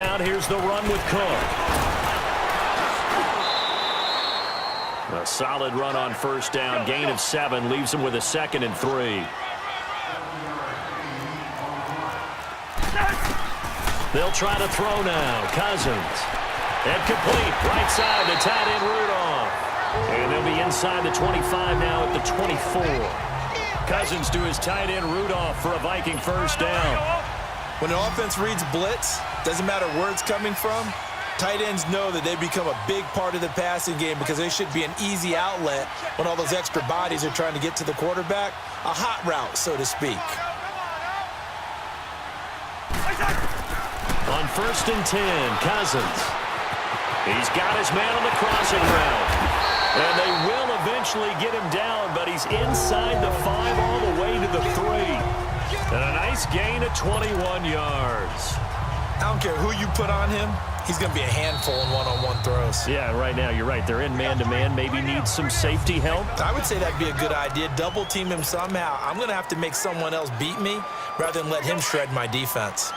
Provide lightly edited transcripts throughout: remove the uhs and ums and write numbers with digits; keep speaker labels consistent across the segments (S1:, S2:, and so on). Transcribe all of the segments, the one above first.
S1: Out here's the run with Cook. A solid run on first down. Gain of 7 leaves him with a 2nd and 3. They'll try to throw now. Cousins. And complete. Right side to tight end Rudolph. And they'll be inside the 25 now at the 24. Cousins to his tight end Rudolph for a Viking first down.
S2: When an offense reads blitz, doesn't matter where it's coming from, tight ends know that they become a big part of the passing game because they should be an easy outlet when all those extra bodies are trying to get to the quarterback. A hot route, so to speak.
S1: On 1st and 10, Cousins. He's got his man on the crossing route. And they will eventually get him down, but he's inside the 5 all the way to the 3. And a nice gain of 21 yards.
S2: I don't care who you put on him. He's going to be a handful in one-on-one throws.
S1: Yeah, right now, you're right. They're in man-to-man. Maybe needs some safety help.
S2: I would say that'd be a good idea. Double team him somehow. I'm going to have to make someone else beat me rather than let him shred my defense.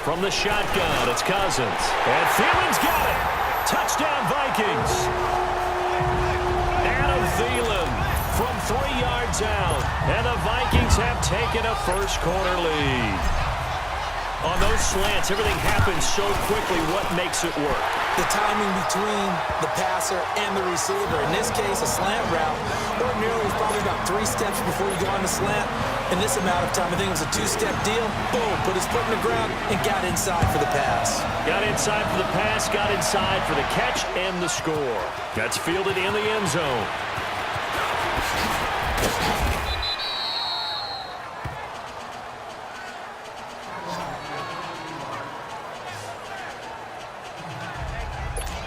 S1: From the shotgun, it's Cousins. And Thielen's got it. Touchdown, Vikings. Adam Thielen from 3 yards out. And the Vikings have taken a first-quarter lead. On those slants, everything happens so quickly. What makes it work?
S2: The timing between the passer and the receiver. In this case, a slant route. Ordinarily, it's probably about 3 steps before you go on the slant. In this amount of time, I think it was a 2-step deal. Boom, put his foot in the ground and got inside for the pass.
S1: Got inside for the pass, got inside for the catch and the score. That's fielded in the end zone.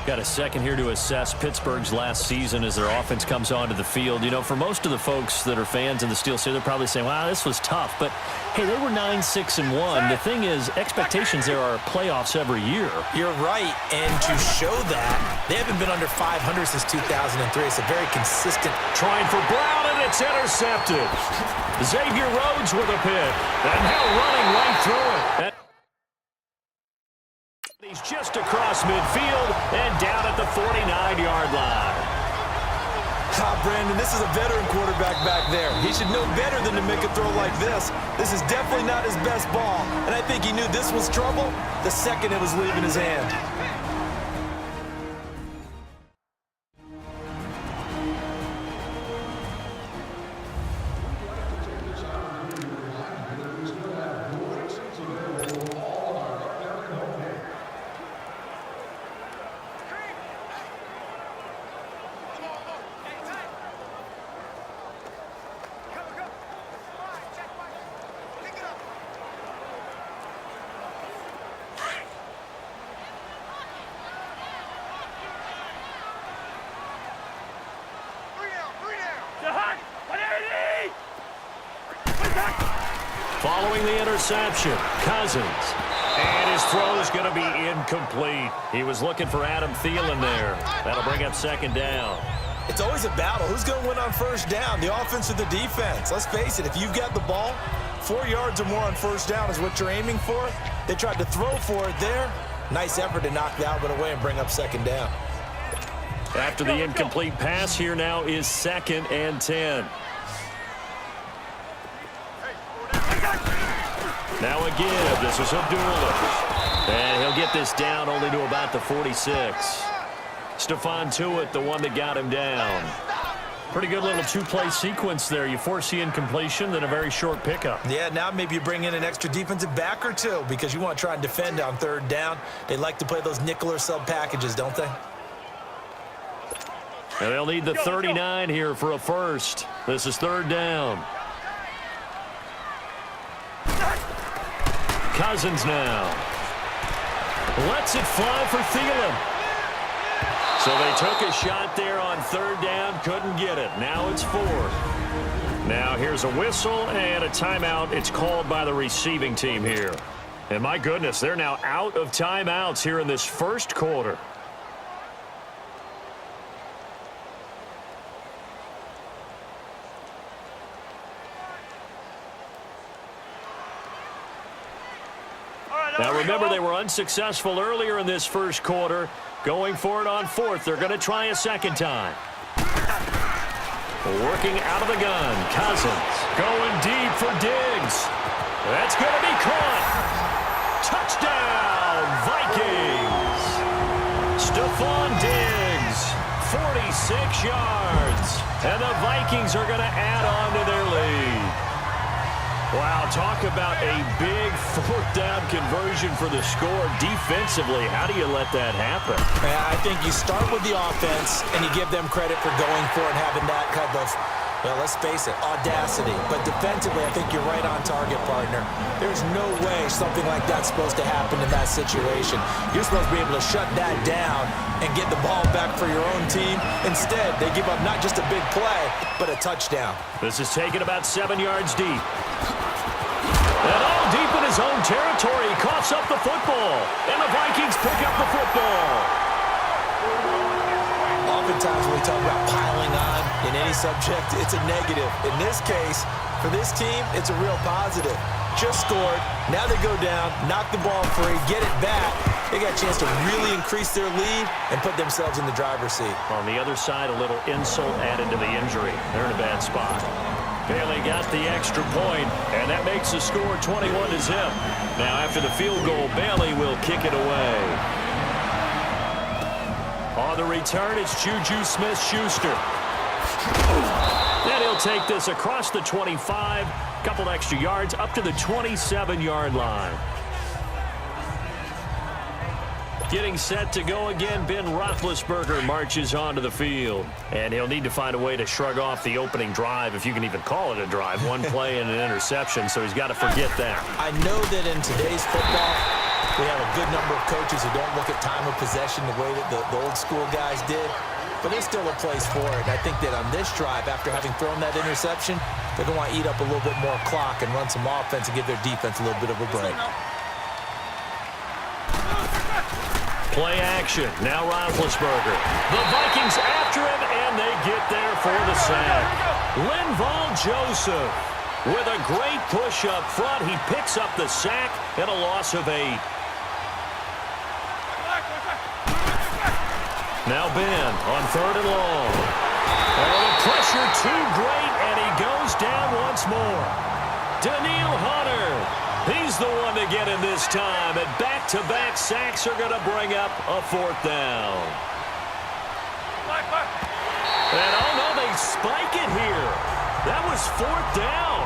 S1: Got a second here to assess Pittsburgh's last season as their offense comes onto the field. You know, for most of the folks that are fans in the Steel City, they're probably saying, wow, this was tough. But, hey, they were 9-6-1. The thing is, expectations there are playoffs every year.
S2: You're right. And to show that, they haven't been under 500 since 2003. It's a very consistent.
S1: Trying for Brown, and it's intercepted. Xavier Rhodes with a pick. And now running right through it. He's just across midfield and down at the 49-yard line.
S2: Brandon, this is a veteran quarterback back there. He should know better than to make a throw like this. This is definitely not his best ball, and I think he knew this was trouble the second it was leaving his hand.
S1: Following the interception, Cousins. And his throw is going to be incomplete. He was looking for Adam Thielen there. That'll bring up 2nd down.
S2: It's always a battle. Who's going to win on first down, the offense or the defense? Let's face it, if you've got the ball, 4 yards or more on first down is what you're aiming for. They tried to throw for it there. Nice effort to knock that one away and bring up 2nd down.
S1: After the incomplete pass, here now is 2nd and 10. Now again, this is Abdullah. And he'll get this down only to about the 46. Stephon Tuitt, the one that got him down. Pretty good little 2-play sequence there. You force the incompletion, then a very short pickup.
S2: Yeah, now maybe you bring in an extra defensive back or two because you want to try and defend on 3rd down. They like to play those nickel or sub packages, don't they?
S1: And they'll need the 39 here for a first. This is 3rd down. Cousins now. Lets it fly for Thielen. So they took a shot there on 3rd down, couldn't get it. Now it's 4th. Now here's a whistle and a timeout. It's called by the receiving team here. And my goodness, they're now out of timeouts here in this first quarter. Now remember, they were unsuccessful earlier in this first quarter. Going for it on fourth. They're going to try a second time. Working out of the gun. Cousins going deep for Diggs. That's going to be caught. Touchdown, Vikings. Stephon Diggs, 46 yards. And the Vikings are going to add on to their lead. Wow, talk about a big fourth down conversion for the score. Defensively, how do you let that happen?
S2: I think you start with the offense, and you give them credit for going for it and having that kind of, well, let's face it, audacity. But defensively, I think you're right on target, partner. There's no way something like that's supposed to happen in that situation. You're supposed to be able to shut that down and get the ball back for your own team. Instead, they give up not just a big play, but a touchdown.
S1: This is taken about 7 yards deep. And all deep in his own territory, he coughs up the football. And the Vikings pick up the football.
S2: Oftentimes when we talk about piling on in any subject, it's a negative. In this case, for this team, it's a real positive. Just scored. Now they go down, knock the ball free, get it back. They got a chance to really increase their lead and put themselves in the driver's seat.
S1: On the other side, a little insult added to the injury. They're in a bad spot. Bailey got the extra point, and that makes the score 21-0. Now, after the field goal, Bailey will kick it away. On the return, it's Juju Smith-Schuster. And he'll take this across the 25, couple extra yards, up to the 27-yard line. Getting set to go again, Ben Roethlisberger marches onto the field. And he'll need to find a way to shrug off the opening drive, if you can even call it a drive. One play and an interception, so he's got to forget that.
S2: I know that in today's football, we have a good number of coaches who don't look at time of possession the way that the old school guys did. But there's still a place for it. And I think that on this drive, after having thrown that interception, they're going to want to eat up a little bit more clock and run some offense and give their defense a little bit of a break.
S1: Play action. Now Roethlisberger. The Vikings after him, and they get there for the sack. Linval Joseph with a great push up front. He picks up the sack and a loss of 8. Now Ben on 3rd and long. Oh, the pressure too great, and he goes down once more. Danielle Hunter. He's the one to get him this time, and back-to-back sacks are going to bring up a 4th down. And oh no, they spike it here. That was 4th down.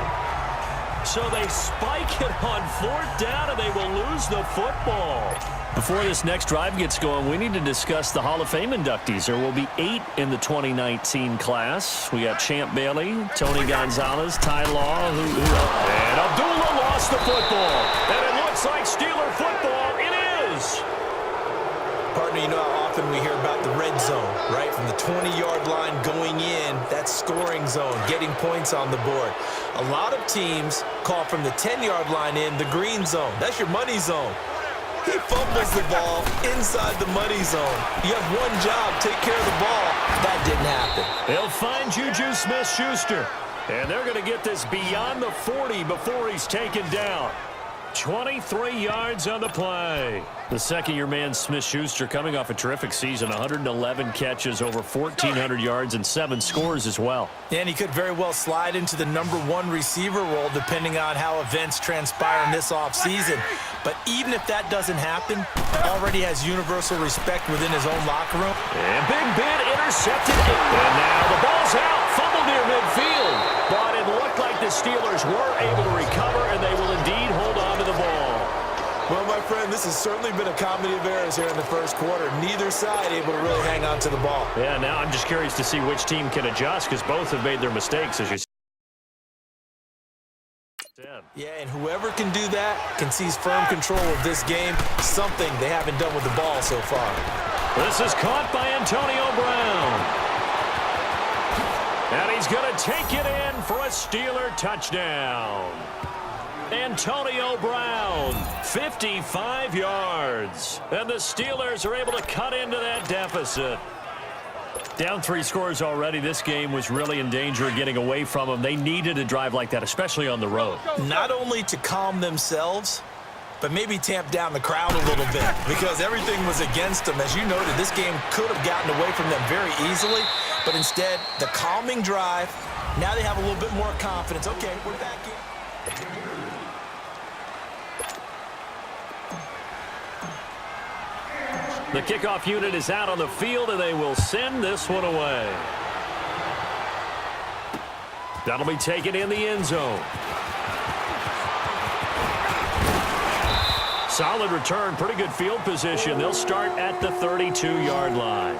S1: So they spike it on 4th down, and they will lose the football. Before this next drive gets going, we need to discuss the Hall of Fame inductees. There will be 8 in the 2019 class. We got Champ Bailey, Tony Gonzalez, Ty Law, and Abdullah lost the football. And it looks like Steeler football. It is.
S2: Partner, you know how often we hear about the red zone, right? From the 20-yard line going in, that's scoring zone, getting points on the board. A lot of teams call from the 10-yard line in the green zone. That's your money zone. He fumbles the ball inside the money zone. You have one job, take care of the ball. That didn't happen.
S1: They'll find Juju Smith-Schuster. And they're going to get this beyond the 40 before he's taken down. 23 yards on the play. The second-year man, Smith-Schuster, coming off a terrific season. 111 catches, over 1,400 yards, and 7 scores as well.
S2: And he could very well slide into the #1 receiver role depending on how events transpire in this offseason. But even if that doesn't happen, already has universal respect within his own locker room.
S1: And Big Ben intercepted. And now the ball's out. Fumble near midfield. But it looked like the Steelers were able to recover, and they will indeed hold on to the ball.
S2: Well, my friend, this has certainly been a comedy of errors here in the first quarter. Neither side able to really hang on to the ball.
S1: Yeah, now I'm just curious to see which team can adjust, because both have made their mistakes, as you said.
S2: Yeah, and whoever can do that can seize firm control of this game, something they haven't done with the ball so far.
S1: This is caught by Antonio Brown. And he's going to take it in for a Steeler touchdown. Antonio Brown, 55 yards. And the Steelers are able to cut into that deficit. Down 3 scores already. This game was really in danger of getting away from them. They needed a drive like that, especially on the road.
S2: Not only to calm themselves, but maybe tamp down the crowd a little bit because everything was against them. As you noted, this game could have gotten away from them very easily, but instead, the calming drive, now they have a little bit more confidence. Okay, we're back in.
S1: The kickoff unit is out on the field, and they will send this one away. That'll be taken in the end zone. Solid return, pretty good field position. They'll start at the 32-yard line.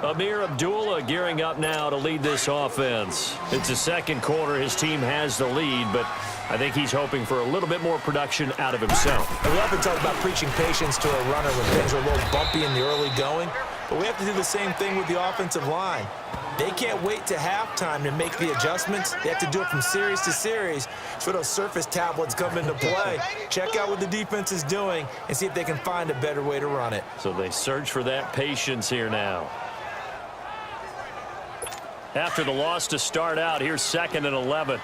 S1: Amir Abdullah gearing up now to lead this offense. It's the second quarter. His team has the lead, but I think he's hoping for a little bit more production out of himself.
S2: We often talk about preaching patience to a runner when things are a little bumpy in the early going, but we have to do the same thing with the offensive line. They can't wait to halftime to make the adjustments. They have to do it from series to series so those surface tablets come into play. Check out what the defense is doing and see if they can find a better way to run it.
S1: So they search for that patience here now. After the loss to start out, here's 2nd and 11.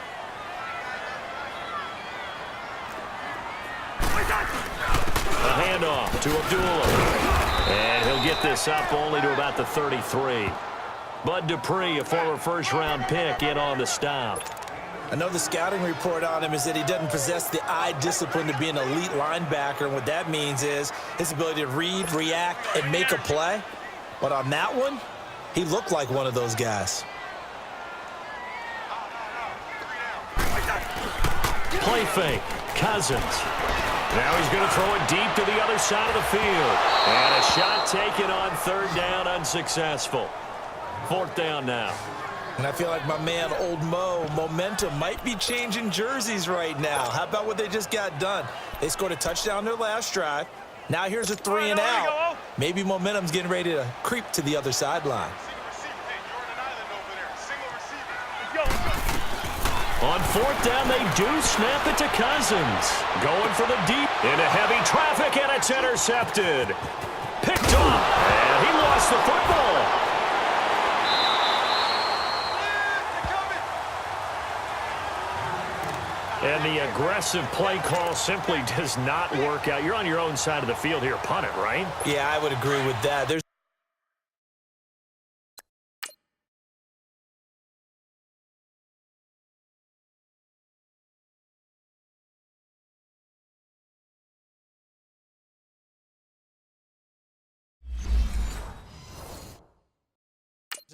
S1: A handoff to Abdullah. And he'll get this up only to about the 33. Bud Dupree, a former first-round pick, in on the stop.
S2: I know the scouting report on him is that he doesn't possess the eye discipline to be an elite linebacker. And what that means is his ability to read, react, and make a play. But on that one, he looked like one of those guys.
S1: Play fake. Cousins. Now he's going to throw it deep to the other side of the field. And a shot taken on 3rd down, unsuccessful. 4th down now.
S2: And I feel like my man, Old Mo, momentum might be changing jerseys right now. How about what they just got done? They scored a touchdown their last drive. Now here's a 3 and out. Maybe momentum's getting ready to creep to the other sideline.
S1: On 4th down, they do snap it to Cousins. Going for the deep. Into heavy traffic, and it's intercepted. Picked off, and he lost the football. And the aggressive play call simply does not work out. You're on your own side of the field here. Punt it, right?
S2: Yeah, I would agree with that. There's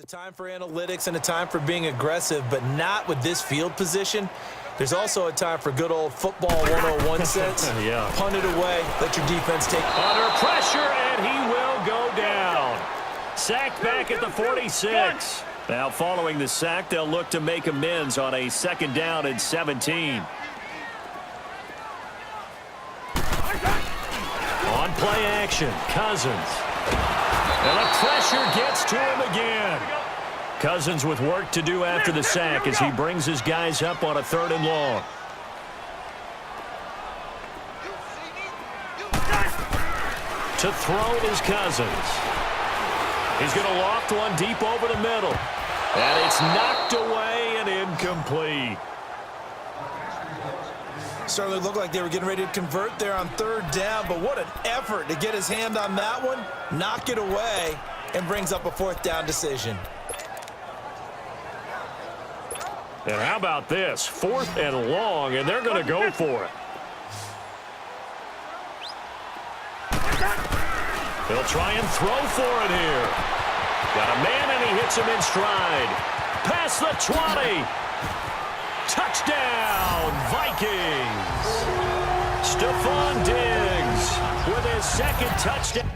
S2: a time for analytics and a time for being aggressive, but not with this field position. There's also a time for good old football 101 sense.
S1: Yeah.
S2: Punt it away. Let your defense take.
S1: Under pressure, and he will go down. Sacked back at the 46. Now following the sack, they'll look to make amends on a 2nd down and 17. On play action, Cousins. And the pressure gets to him again. Cousins with work to do after the sack as he brings his guys up on a 3rd and long. To throw is Cousins. He's going to loft one deep over the middle. And it's knocked away and incomplete.
S2: Certainly looked like they were getting ready to convert there on 3rd down, but what an effort to get his hand on that one, knock it away, and brings up a 4th down decision.
S1: And how about this? 4th and long, and they're going to go for it. They'll try and throw for it here. Got a man, and he hits him in stride. Past the 20. Touchdown, Vikings. Stephon Diggs with his 2nd touchdown.